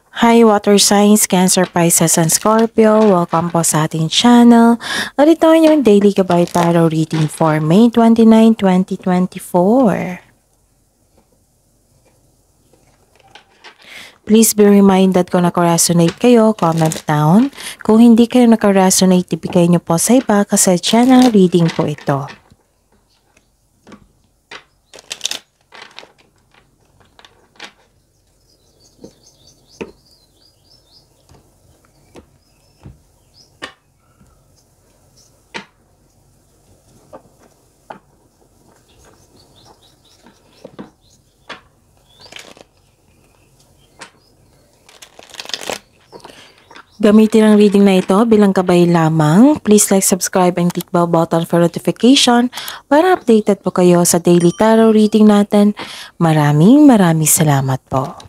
Hi Water Signs, Cancer, Pisces, and Scorpio. Welcome po sa ating channel. At ito yung Daily Gabay Tarot Reading for May 29, 2024. Please be reminded kung nakaresonate kayo, comment down. Kung hindi kayo nakaresonate, ibigay nyo po sa iba kasi channel reading po ito. Gamitin ang reading na ito bilang gabay lamang. Please like, subscribe, and click bell button for notification para updated po kayo sa daily tarot reading natin. Maraming salamat po.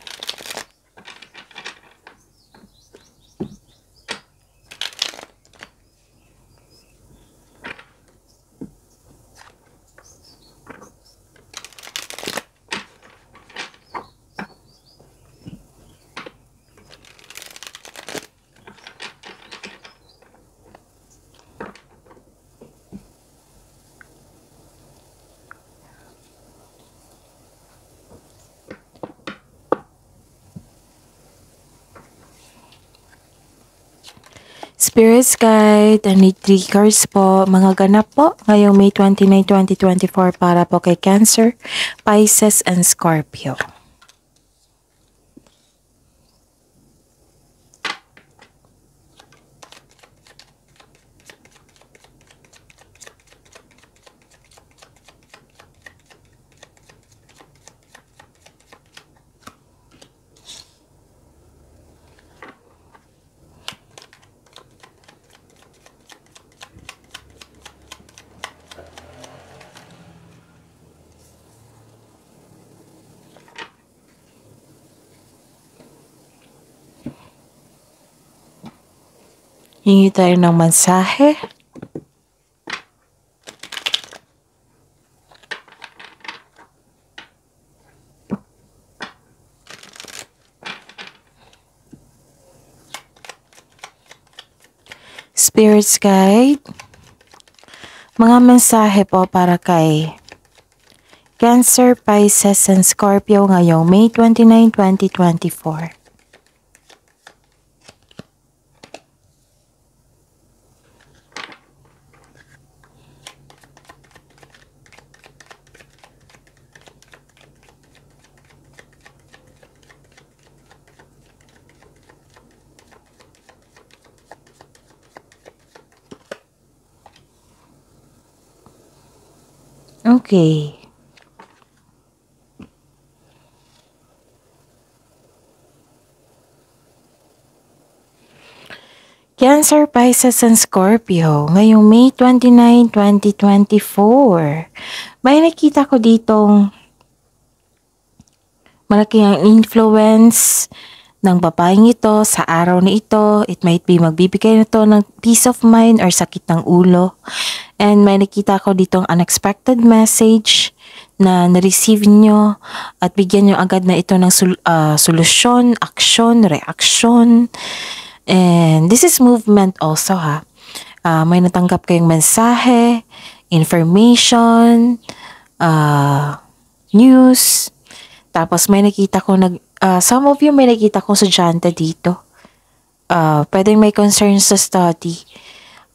Spirits Guide, I need 3 cards po. Mga ganap po ngayong May 29, 2024 para po kay Cancer, Pisces, and Scorpio. Hingi tayo ng mensahe. Spirits Guide, mga mensahe po para kay Cancer, Pisces, and Scorpio ngayong May 29, 2024. Okay. Cancer, Pisces, and Scorpio ngayong May 29, 2024. May nakita ko ditong malaki ang influence ng babaeng ito sa araw na ito. It might be magbibigay nito ng peace of mind or sakit ng ulo. And may nakita ko ditong unexpected message na na-receive nyo at bigyan nyo agad na ito ng solusyon, action, reaction. And this is movement also ha. May natanggap kayong mensahe, information, news. Tapos may nakita ko some of you may nakita kong estudyante dito. Pwedeng may concern sa study.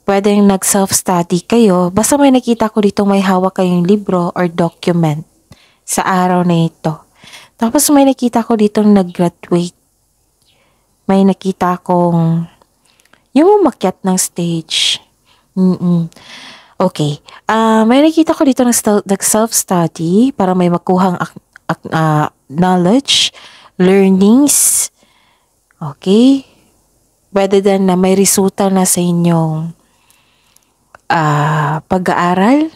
Pwedeng nag-self-study kayo. Basta may nakita ko dito may hawak kayong libro or document sa araw na ito. Tapos may nakita ko dito nag-graduate. May nakita kong yung umakyat ng stage. Okay. May nakita ko dito nag-self-study para may makuhang knowledge, learnings. Okay? Rather than na may resulta na sa inyong pag-aaral.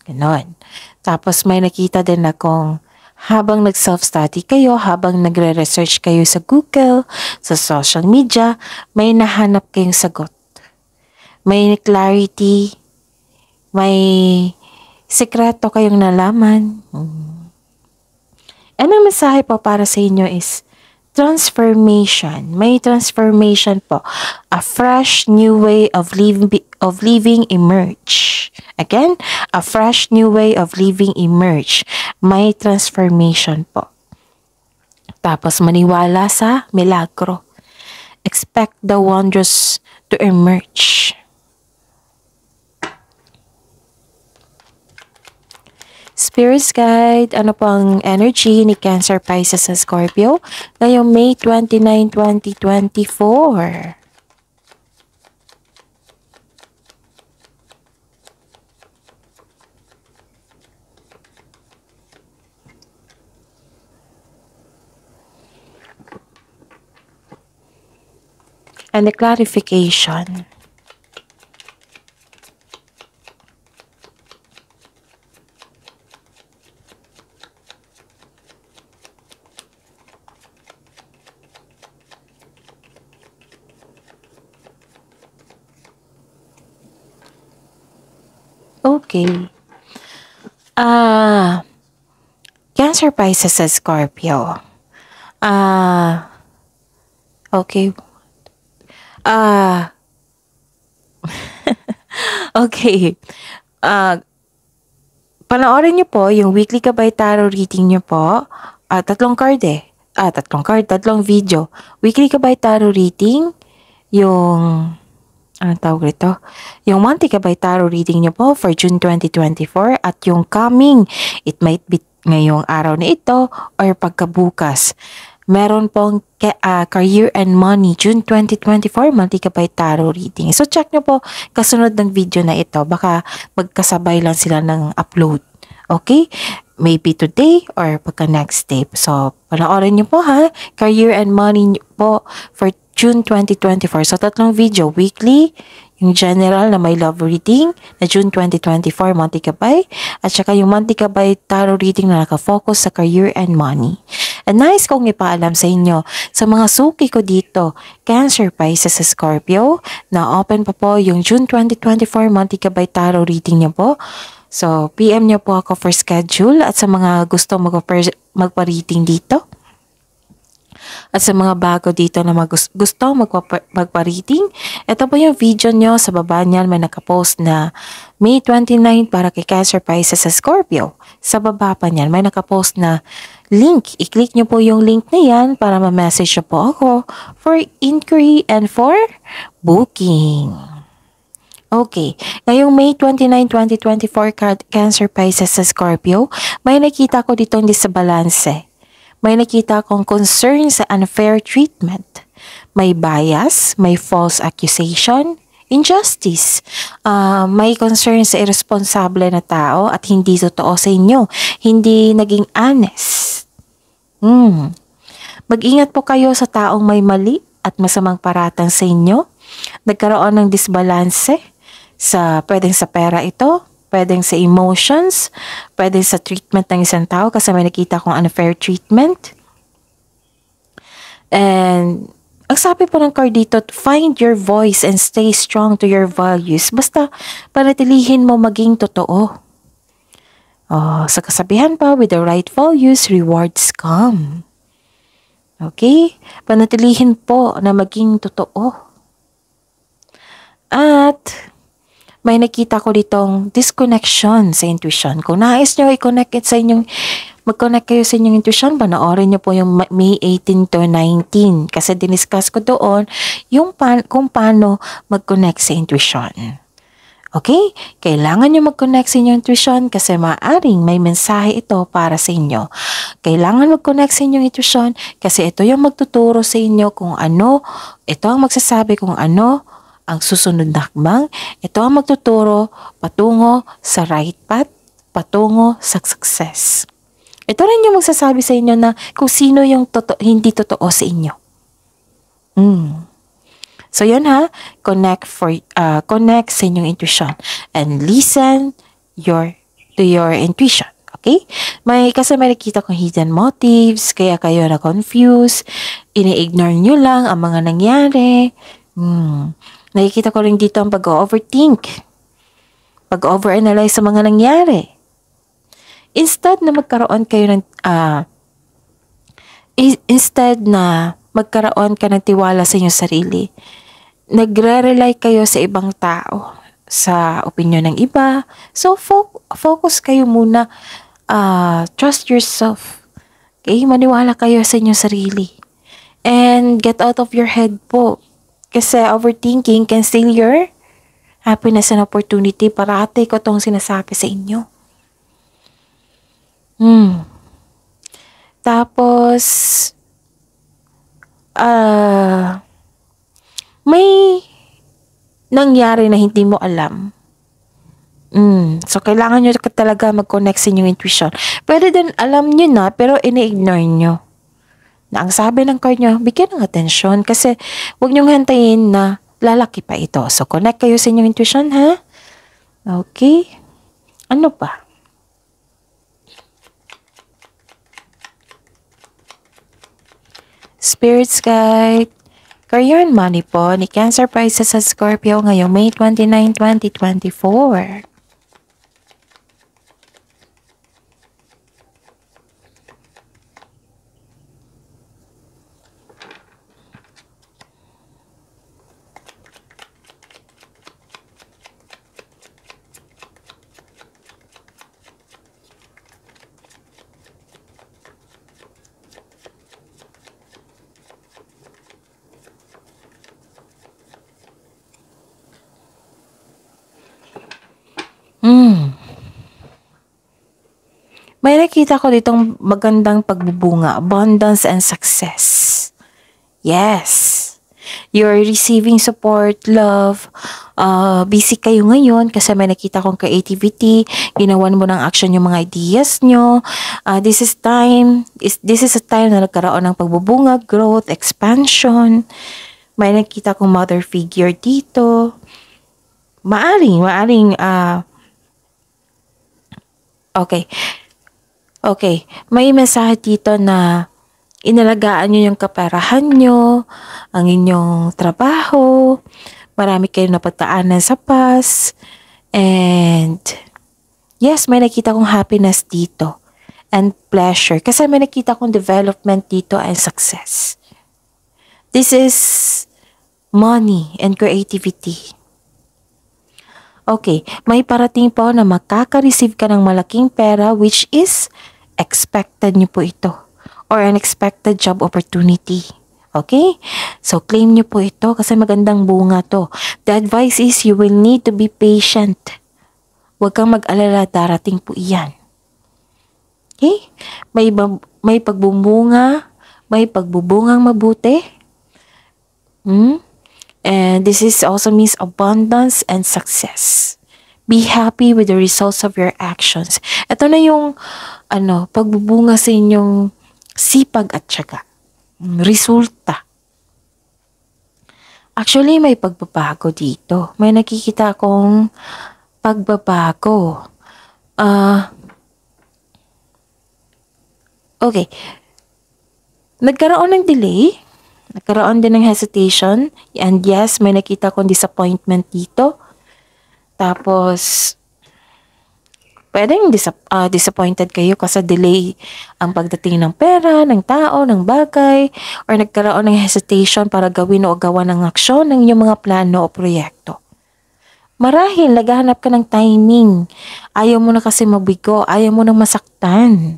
Ganon. Tapos may nakita din akong habang nag-self-study kayo, habang nagre-research kayo sa Google, sa social media, may nahanap kayong sagot. May clarity, may sekreto kayong nalaman. And ang mensahe po para sa inyo is transformation. May transformation po. A fresh new way of living emerge. Again, a fresh new way of living emerge. May transformation po. Tapos maniwala sa milagro. Expect the wonders to emerge. Spirits Guide, ano pang energy ni Cancer, Pisces sa Scorpio ngayong May 29, 2024? And the clarification. Okay. Cancer, Pisces sa Scorpio. Okay. Okay. Panoorin niyo po yung weekly Gabay Tarot reading niyo po. Tatlong card eh. Tatlong video. Weekly Gabay Tarot reading, yung anong tawag rito? Yung monthly Gabay Tarot reading niyo po for June 2024 at yung coming, it might be ngayong araw na ito or pagkabukas. Meron pong career and money June 2024 monthly Gabay Tarot reading. So check nyo po kasunod ng video na ito. Baka magkasabay lang sila ng upload. Okay? Maybe today or pagka next day. So panoorin nyo po ha. Career and money po for June 2024. So tatlong video weekly. Yung general na may love reading na June 2024 monthly Gabay at saka yung monthly Gabay Tarot reading na nakafocus sa career and money. And nice kong ipaalam sa inyo sa mga suki ko dito, Cancer, Pisces sa Scorpio, na open pa po yung June 2024 monthly Gabay Tarot reading niyo po. So PM niyo po ako for schedule at sa mga gusto magpa-reading dito. At sa mga bago dito na gusto magpa-reading, ito po yung video nyo. Sa baba niyan may nakapost na May 29 para kay Cancer, Pisces sa Scorpio. Sa baba pa niyan may nakapost na link. I-click nyo po yung link na yan para ma-message nyo po ako for inquiry and for booking. Okay, ngayong May 29, 2024 Cancer, Pisces sa Scorpio, may nakita ko ditong disabalanse. May nakita akong concern sa unfair treatment. May bias, may false accusation, injustice. May concern sa irresponsible na tao at hindi totoo sa inyo. Hindi naging honest. Mag-ingat po kayo sa taong may mali at masamang paratang sa inyo. Nagkaroon ng disbalanse pwedeng sa pera ito, pwedeng sa emotions, pwedeng sa treatment ng isang tao kasi may nakita kong unfair treatment. And ang sabi po ng card dito, find your voice and stay strong to your values. Basta panatilihin mo maging totoo. Sa kasabihan pa, with the right values, rewards come. Okay? Panatilihin po na maging totoo. At may nakita ko ditong disconnection sa intuition. Kung nais nyo mag-connect kayo sa inyong intuition, panoorin nyo po yung May 18 to 19. Kasi diniscuss ko doon yung kung paano mag-connect sa intuition. Okay? Kailangan nyo mag-connect sa inyong intuition kasi maaaring may mensahe ito para sa inyo. Kailangan mag-connect sa inyong intuition kasi ito yung magtuturo sa inyo kung ano, ito ang magsasabi kung ano, ang susunod na hakbang, ito ang magtuturo patungo sa right path, patungo sa success. Ito rin yung magsasabi sa inyo na kung sino yung hindi totoo sa inyo. So yun ha, connect sa inyong intuition and listen to your intuition. Okay? Kasi may nakita kong hidden motives, kaya kayo na-confuse, ini-ignore nyo lang ang mga nangyari. Nakikita ko rin dito ang pag-overthink, pag-overanalyze sa mga nangyari. Instead na magkaroon kayo ng Instead na magkaroon ka ng tiwala sa inyong sarili, nagre-rely kayo sa ibang tao, sa opinion ng iba. So, focus kayo muna. Trust yourself. Okay? Maniwala kayo sa inyong sarili. And get out of your head po. Kasi overthinking can steal your happiness and opportunity. Parati ko tong sinasabi sa inyo. Tapos, may nangyari na hindi mo alam. So, kailangan nyo talaga mag-connect sa inyong intuition. Pwede din alam nyo na, pero ini-ignore nyo. Na ang sabi ng card nyo, bigyan ng atensyon. Kasi, huwag nyong hantayin na lalaki pa ito. So, connect kayo sa inyong intuition, ha? Okay. Ano pa? Spirits Guide. Career and money po ni Cancer Pisces sa Scorpio ngayong May 29, 2024. May nakita ko ditong magandang pagbubunga, abundance and success. Yes. You're receiving support, love. Busy kayo ngayon kasi may nakita kong creativity. Ginawan mo ng action yung mga ideas nyo. This is a time na nagkaroon ng pagbubunga, growth, expansion. May nakita kong mother figure dito. Okay, may mensahe dito na inalagaan nyo yung kaperahan nyo, ang inyong trabaho, marami kayong napagdaanan sa past, and yes, may nakita kong happiness dito, and pleasure, kasi may nakita kong development dito and success. This is money and creativity. Okay, may parating po na makaka-receive ka ng malaking pera which is expected nyo po ito or unexpected job opportunity. Okay? So, claim nyo po ito kasi magandang bunga to. The advice is you will need to be patient. Huwag kang mag-alala, darating po iyan. Okay? May pagbubunga, may pagbubungang mabuti. And this is also means abundance and success. Be happy with the results of your actions. Ito na yung pagbubunga sa inyong sipag at tiyaga. Resulta. Actually, may pagbabago dito. May nakikita akong pagbabago. Okay. Nagkaroon ng delay. Nagkaroon din ng hesitation. And yes, may nakita akong disappointment dito. Tapos, pwedeng disappointed kayo kasi delay ang pagdating ng pera, ng tao, ng bagay, or nagkaroon ng hesitation para gawin o gawa ng aksyon ng inyong mga plano o proyekto. Marahil, naghahanap ka ng timing. Ayaw mo na kasi mabigo, ayaw mo na masaktan.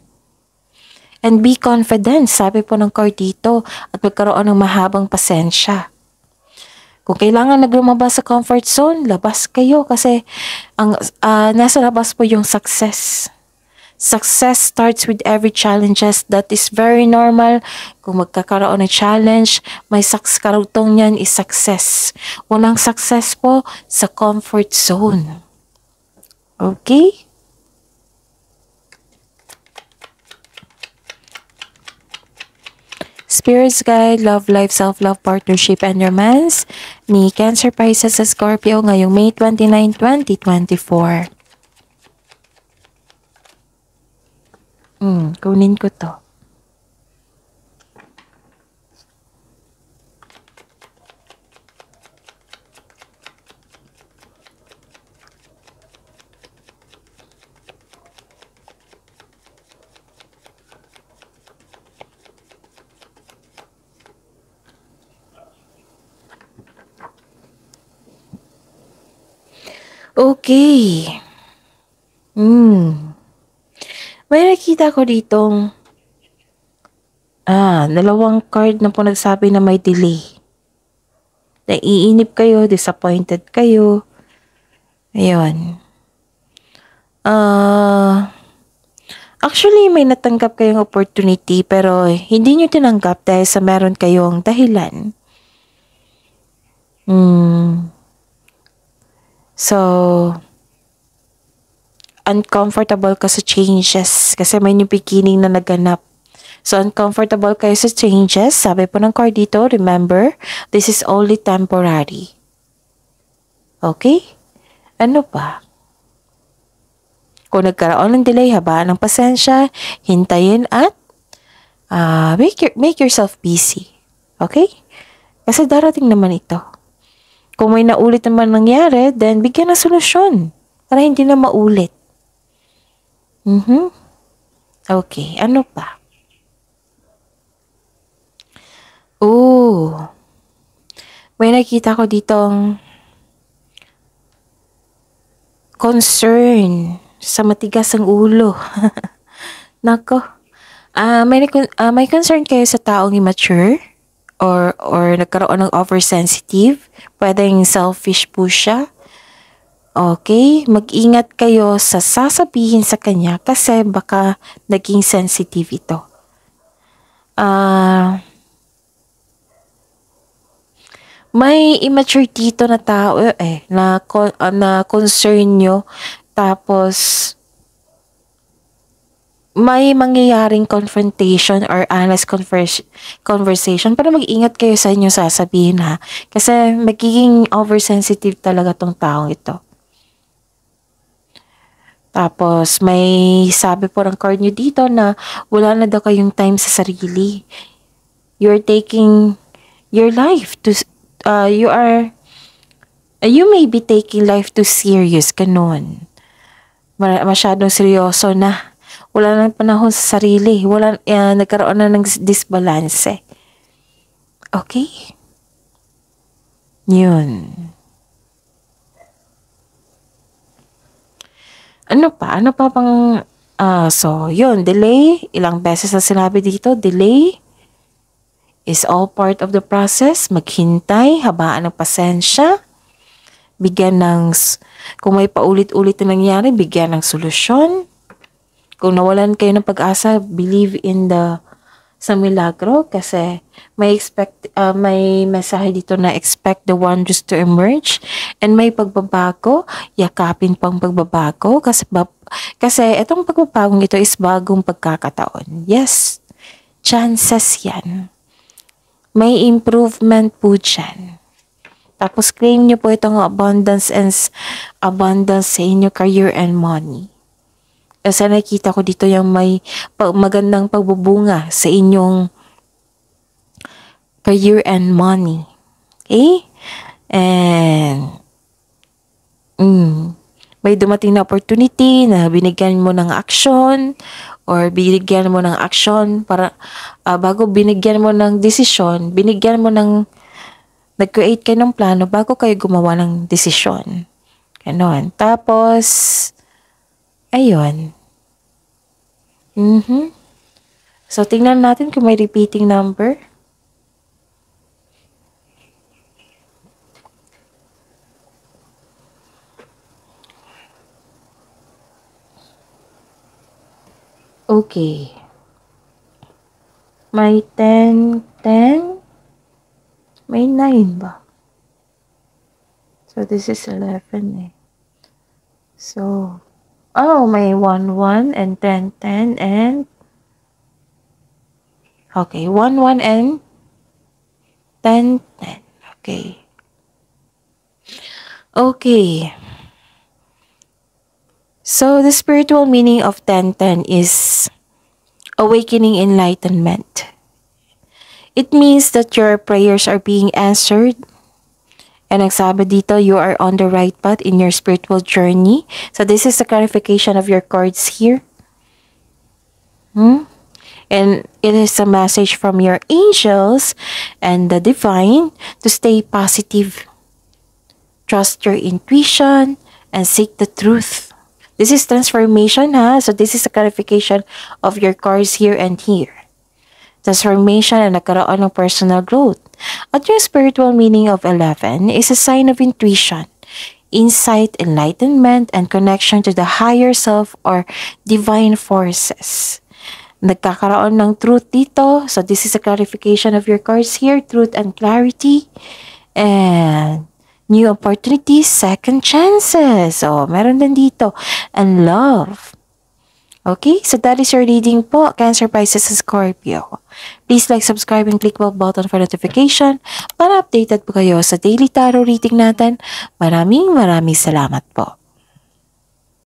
And be confident, sabi po ng card dito, at magkaroon ng mahabang pasensya. Kung kailangan naglumabas sa comfort zone, labas kayo kasi nasa labas po yung success. Success starts with every challenges. That is very normal. Kung magkakaroon ng challenge, may karugtong niyan is success. Walang success po sa comfort zone. Okay? Spirits Guide, Love Life, Self-Love, Partnership, and Romance ni Cancer Pisces sa Scorpio ngayong May 29, 2024. Kunin ko to. Okay. May nakita ko ditong dalawang card na po nagsabi na may delay. Naiinip kayo, disappointed kayo. Ayun. Actually, may natanggap kayong opportunity pero hindi nyo tinanggap dahil sa meron kayong dahilan. So, uncomfortable ka sa changes kasi may new beginning na naganap. So, uncomfortable kayo sa changes. Sabi po ng card dito, remember, this is only temporary. Okay? Ano pa? Kung nagkaroon ng delay, habaan ng pasensya, hintayin at make yourself busy. Okay? Kasi darating naman ito. Kung may naulit naman nangyari, then bigyan ng solusyon para hindi na maulit. Okay, ano pa? May nakita ko ditong concern sa matigas ang ulo. Nako. May concern kayo sa taong immature or nagkaroon ng oversensitive. Pwedeng selfish po siya. Okay, mag-ingat kayo sa sasabihin sa kanya kasi baka naging sensitive ito. May immature dito na tao na concern nyo, tapos may mangyayaring confrontation or honest conversation para mag-ingat kayo sa inyo sasabihin ha. Kasi magiging oversensitive talaga tong taong ito. Tapos, may sabi po ng card nyo dito na wala na daw kayong time sa sarili. You're taking your life to, you may be taking life too serious, ganun. Masyadong seryoso na. Wala nang panahon sa sarili. Nagkaroon na ng disbalance. Okay? Yun. Ano pa pang, so, yun, delay. Ilang beses na sinabi dito, delay is all part of the process. Maghintay, habaan ng pasensya. Bigyan ng, kung may paulit-ulit na nangyari, bigyan ng solusyon. Kung nawalan kayo ng pag-asa, believe in sa milagro kasi may mensahe dito na expect the wonders to emerge and may pagbabago, yakapin pang pagbabago kasi itong pagbabagong ito is bagong pagkakataon. Yes, chances yan. May improvement po dyan. Tapos claim nyo po itong abundance sa inyo career and money. Kasi nakikita ko dito yung may magandang pagbubunga sa inyong career and money. Okay? And may dumating na opportunity na binigyan mo ng action or binigyan mo ng action para bago binigyan mo ng desisyon, nag-create kayo ng plano bago kayo gumawa ng desisyon. Ganon. Tapos, ayun. So, tingnan natin kung may repeating number. Okay. May 10, 10. May 9 ba? So, this is 11 So, may 1, 1 and 10, 10 and okay, 1, 1 and 10, 10. Okay. Okay. So, the spiritual meaning of 10, 10 is awakening enlightenment. It means that your prayers are being answered. And nagsabi dito, you are on the right path in your spiritual journey. So this is the clarification of your cards here. And it is a message from your angels and the divine to stay positive. Trust your intuition and seek the truth. This is transformation, ha? So this is a clarification of your cards here and here. Transformation and nagkaroon ng personal growth. At yung spiritual meaning of 11 is a sign of intuition, insight, enlightenment, and connection to the higher self or divine forces. Nagkakaroon ng truth dito. So this is a clarification of your cards here, truth and clarity. And new opportunities, second chances. So meron din dito. And love. Okay, so that is your reading po, Cancer, Pisces, and Scorpio. Please like, subscribe, and click the bell button for notification para updated po kayo sa daily tarot reading natin. Maraming salamat po.